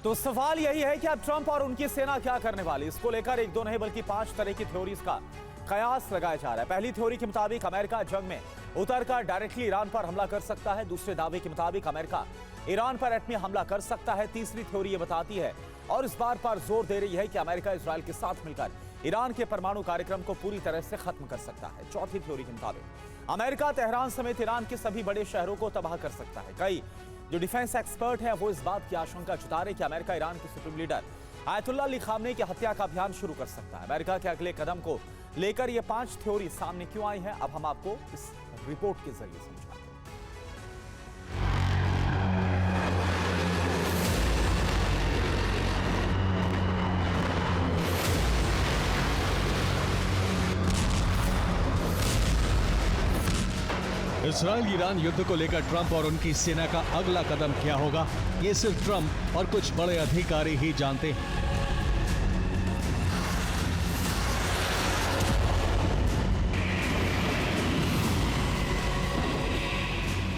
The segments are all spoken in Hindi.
तो सवाल यही है कि अब ट्रंप और उनकी सेना क्या करने वाली। इसको लेकर एक दो नहीं बल्कि 5 तरह की थ्योरीज का कयास लगाया जा रहा है। पहली थ्योरी के मुताबिक अमेरिका जंग में उतरकर डायरेक्टली ईरान पर हमला कर सकता है। दूसरे दावे के मुताबिक अमेरिका ईरान पर एटमी हमला कर सकता है। तीसरी थ्योरी यह बताती है और इस बार पर जोर दे रही है कि अमेरिका इजराइल के साथ मिलकर ईरान के परमाणु कार्यक्रम को पूरी तरह से खत्म कर सकता है। चौथी थ्योरी के मुताबिक अमेरिका तेहरान समेत ईरान के सभी बड़े शहरों को तबाह कर सकता है। कई जो डिफेंस एक्सपर्ट हैं वो इस बात की आशंका जता रहे कि अमेरिका ईरान के supreme leader Ayatollah Ali Khamenei की हत्या का अभियान शुरू कर सकता है। अमेरिका के अगले कदम को लेकर ये 5 थ्योरी सामने क्यों आई हैं, अब हम आपको इस रिपोर्ट के जरिए समझाते हैं। इजराइल ईरान युद्ध को लेकर ट्रंप और उनकी सेना का अगला कदम क्या होगा, ये सिर्फ ट्रंप और कुछ बड़े अधिकारी ही जानते हैं।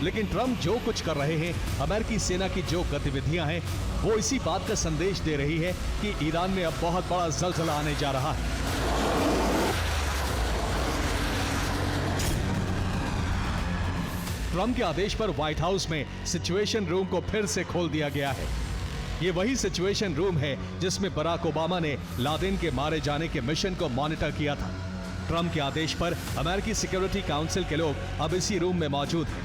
लेकिन ट्रंप जो कुछ कर रहे हैं, अमेरिकी सेना की जो गतिविधियां हैं, वो इसी बात का संदेश दे रही है कि ईरान में अब बहुत बड़ा जलजला आने जा रहा है। ट्रंप के आदेश पर व्हाइट हाउस में सिचुएशन रूम को फिर से खोल दिया गया है। ये वही सिचुएशन रूम है जिसमें बराक ओबामा ने लादेन के मारे जाने के मिशन को मॉनिटर किया था। ट्रंप के आदेश पर अमेरिकी सिक्योरिटी काउंसिल के लोग अब इसी रूम में मौजूद हैं।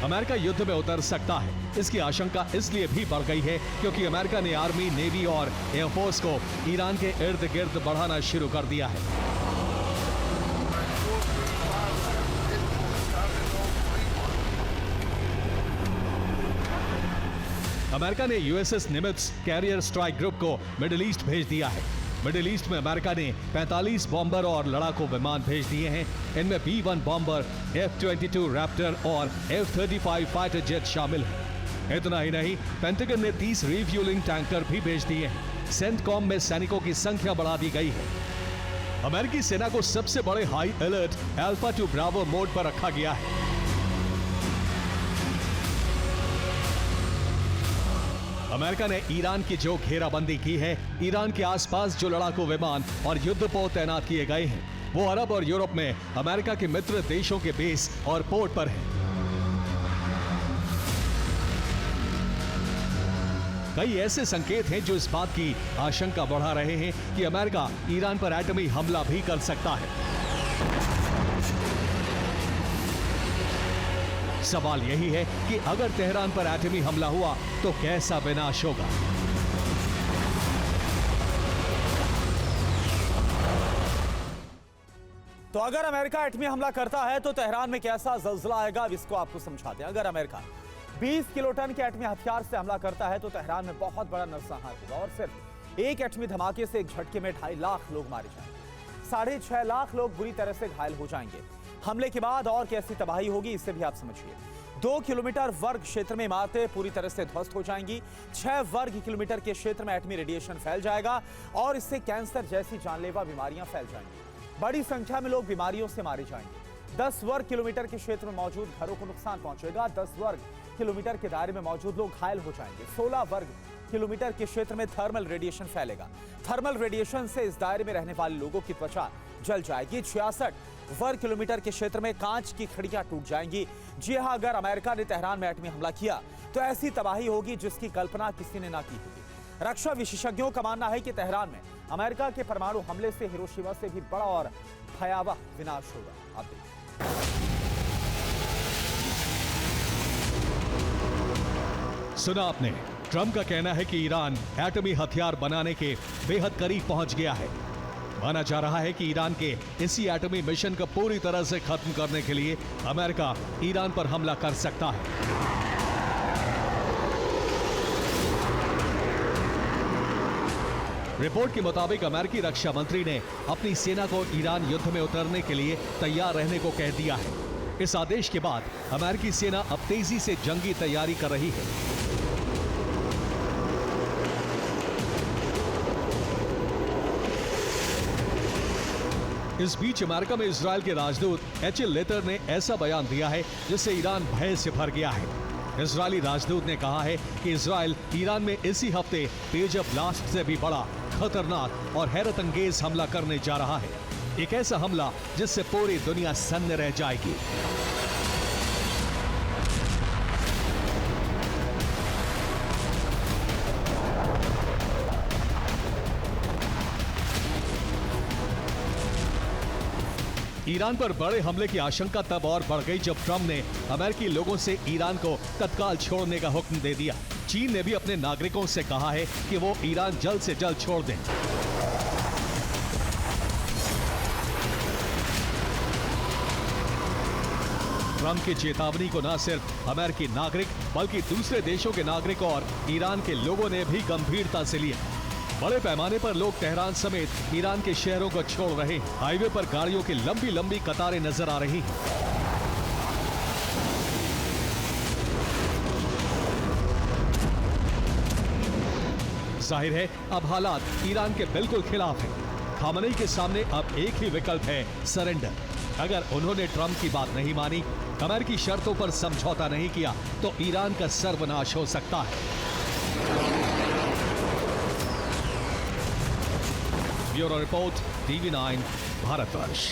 अमेरिका युद्ध में उतर सकता है, इसकी आशंका इसलिए भी बढ़ गई है क्योंकि अमेरिका ने आर्मी, नेवी और एयरफोर्स को ईरान के इर्द गिर्द बढ़ाना शुरू कर दिया है। अमेरिका ने यूएसएस निमित्ज कैरियर स्ट्राइक ग्रुप को मिडिल ईस्ट भेज दिया है। मिडिल ईस्ट में अमेरिका ने 45 बॉम्बर और लड़ाकू विमान भेज दिए हैं। इनमें B-1 बॉम्बर, F-22 रैप्टर और F-35 फाइटर जेट शामिल हैं। इतना ही नहीं, पेंटागन ने 30 रिफ्यूलिंग टैंकर भी भेज दिए हैं। सेंटकॉम में सैनिकों की संख्या बढ़ा दी गई है। अमेरिकी सेना को सबसे बड़े high alert alpha two Bravo mode पर रखा गया है। अमेरिका ने ईरान की जो घेराबंदी की है, ईरान के आसपास जो लड़ाकू विमान और युद्धपोत तैनात किए गए हैं, वो अरब और यूरोप में अमेरिका के मित्र देशों के बेस और पोर्ट पर हैं। कई ऐसे संकेत हैं जो इस बात की आशंका बढ़ा रहे हैं कि अमेरिका ईरान पर एटमी हमला भी कर सकता है। सवाल यही है कि अगर तेहरान पर एटमी हमला हुआ तो कैसा विनाश होगा। तो अगर अमेरिका एटमी हमला करता है तो तेहरान में कैसा जलजला आएगा, इसको आपको समझाते हैं। अगर अमेरिका 20 किलोटन के एटमी हथियार से हमला करता है तो तेहरान में बहुत बड़ा नरसंहार होगा और सिर्फ एक एटमी धमाके से एक झटके में 2.5 लाख लोग मारे जाएंगे। 6.5 लाख लोग बुरी तरह से घायल हो जाएंगे। हमले के बाद और कैसी तबाही होगी, इससे भी आप समझिए। 2 किलोमीटर वर्ग क्षेत्र में इमारतें पूरी तरह से ध्वस्त हो जाएंगी। 6 वर्ग किलोमीटर के क्षेत्र में एटमी रेडिएशन फैल जाएगा और इससे कैंसर जैसी जानलेवा बीमारियां फैल जाएंगी। बड़ी संख्या में लोग बीमारियों से मारे जाएंगे। 10 वर्ग किलोमीटर के क्षेत्र में मौजूद घरों को नुकसान पहुंचेगा। 10 वर्ग किलोमीटर के दायरे में मौजूद लोग घायल हो जाएंगे। 16 वर्ग किलोमीटर के क्षेत्र में थर्मल रेडिएशन फैलेगा। थर्मल रेडिएशन से इस दायरे में रहने वाले लोगों की त्वचा जल जाएगी। 66 वर्ग किलोमीटर के क्षेत्र में कांच की खिड़कियां टूट जाएंगी। जी हां, अगर अमेरिका ने तेहरान में एटमी हमला किया तो ऐसी तबाही होगी जिसकी कल्पना किसी ने ना की होगी। रक्षा विशेषज्ञों का मानना है कि तेहरान में अमेरिका के परमाणु हमले से हिरोशिमा से भी बड़ा और भयावह विनाश होगा। आप देखिए। सुना आपने, ट्रंप का कहना है कि ईरान एटमी हथियार बनाने के बेहद करीब पहुंच गया है। माना जा रहा है कि ईरान के इसी एटमी मिशन को पूरी तरह से खत्म करने के लिए अमेरिका ईरान पर हमला कर सकता है। रिपोर्ट के मुताबिक अमेरिकी रक्षा मंत्री ने अपनी सेना को ईरान युद्ध में उतरने के लिए तैयार रहने को कह दिया है। इस आदेश के बाद अमेरिकी सेना अब तेजी से जंगी तैयारी कर रही है। इस बीच अमेरिका में इजरायल के राजदूत एच लेटर ने ऐसा बयान दिया है जिससे ईरान भय से भर गया है। इजरायली राजदूत ने कहा है कि इजरायल ईरान में इसी हफ्ते तेजब ब्लास्ट से भी बड़ा, खतरनाक और हैरत अंगेज हमला करने जा रहा है। एक ऐसा हमला जिससे पूरी दुनिया सन्न रह जाएगी। ईरान पर बड़े हमले की आशंका तब और बढ़ गई जब ट्रंप ने अमेरिकी लोगों से ईरान को तत्काल छोड़ने का हुक्म दे दिया। चीन ने भी अपने नागरिकों से कहा है कि वो ईरान जल्द से जल्द छोड़ दें। ट्रंप की चेतावनी को न सिर्फ अमेरिकी नागरिक बल्कि दूसरे देशों के नागरिक और ईरान के लोगों ने भी गंभीरता से लिया। बड़े पैमाने पर लोग तेहरान समेत ईरान के शहरों को छोड़ रहे हैं। हाईवे पर गाड़ियों की लंबी लंबी कतारें नजर आ रही हैं। जाहिर है अब हालात ईरान के बिल्कुल खिलाफ हैं। खामनेई के सामने अब एक ही विकल्प है, सरेंडर। अगर उन्होंने ट्रंप की बात नहीं मानी, अमेरिकी शर्तों पर समझौता नहीं किया, तो ईरान का सर्वनाश हो सकता है। Bureau report, TV9 Bharatvarsh.